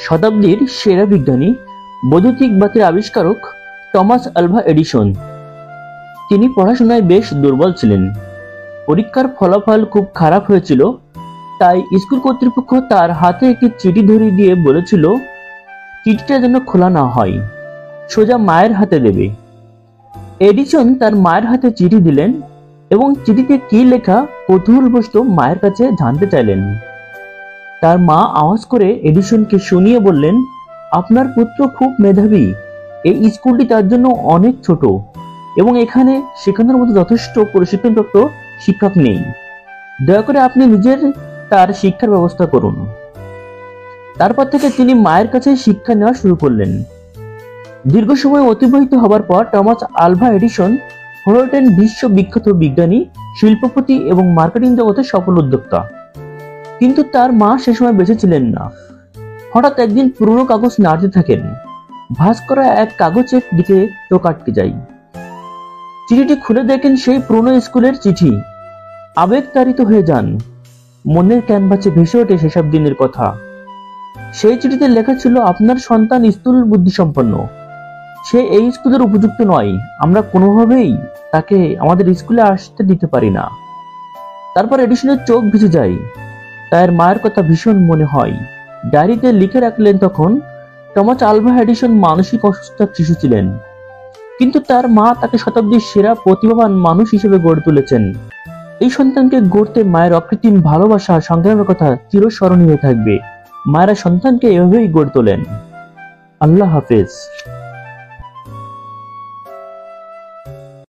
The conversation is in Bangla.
শতাব্দীর সেরা বিজ্ঞানী, বৈদ্যুতিক বাতির আবিষ্কারক টমাস আলভা এডিসন। তিনি পড়াশোনায় বেশ দুর্বল ছিলেন। পরীক্ষার ফলাফল খুব খারাপ হয়েছিল, তাই স্কুল কর্তৃপক্ষ তার হাতে একটি চিঠি ধরিয়ে দিয়ে বলেছিল চিঠিটা যেন খোলা না হয়, সোজা মায়ের হাতে দেবে। এডিসন তার মায়ের হাতে চিঠি দিলেন এবং চিঠিতে কি লেখা কৌতূহলবশত মায়ের কাছে জানতে চাইলেন। তার মা আওয়াজ করে এডিসনকে শুনিয়ে বললেন, আপনার পুত্র খুব মেধাবী, এই স্কুলটি তার জন্য অনেক ছোট এবং এখানে শেখানোর মতো যথেষ্ট প্রশিক্ষণপ্রাপ্ত শিক্ষক নেই। দয়া করে আপনি নিজের তার শিক্ষার ব্যবস্থা করুন। তারপর থেকে তিনি মায়ের কাছে শিক্ষা নেওয়া শুরু করলেন। দীর্ঘ সময় অতিবাহিত হবার পর টমাস আলভা এডিসন হয়ে ওঠেন বিশ্ববিখ্যাত বিজ্ঞানী, শিল্পপতি এবং মার্কেটিং জগতের সফল উদ্যোক্তা। কিন্তু তার মা সে সময় বেঁচে ছিলেন না। হঠাৎ একদিন পুরনো কাগজ নাড়তে থাকেন। ভাঁজ করা এক কাগজের দিকে চোখ আটকে যায়। চিঠিটি খুলে দেখেন সেই পুরনো স্কুলের চিঠি। আবেগতাড়িত হয়ে যান। মনের ক্যানভাসে ভেসে ওঠে সেসব দিনের কথা। সেই চিঠিতে লেখা ছিল, আপনার সন্তান স্থূল বুদ্ধিসম্পন্ন, সে এই স্কুলের উপযুক্ত নয়, আমরা কোনোভাবেই তাকে আমাদের স্কুলে আসতে দিতে পারি না। তারপর এডিসনের চোখ ভিজে যায়। তার মায়ের কথা ভীষণ মনে হয়। ডায়েরিতে লিখে রাখলেন, তখন টমাস আলভা এডিসন মানসিক অসুস্থতার শিশু ছিলেন, কিন্তু তার মা তাকে শতাব্দীর সেরা প্রতিভাবান মানুষ হিসেবে গড়ে তুলেছেন। এই সন্তানকে গড়তে মায়ের অকৃত্রিম ভালোবাসা, সংগ্রামের কথা চিরস্মরণীয় হয়ে থাকবে। মায়েরা সন্তানকে এভাবেই গড়ে তোলেন। আল্লাহ হাফেজ।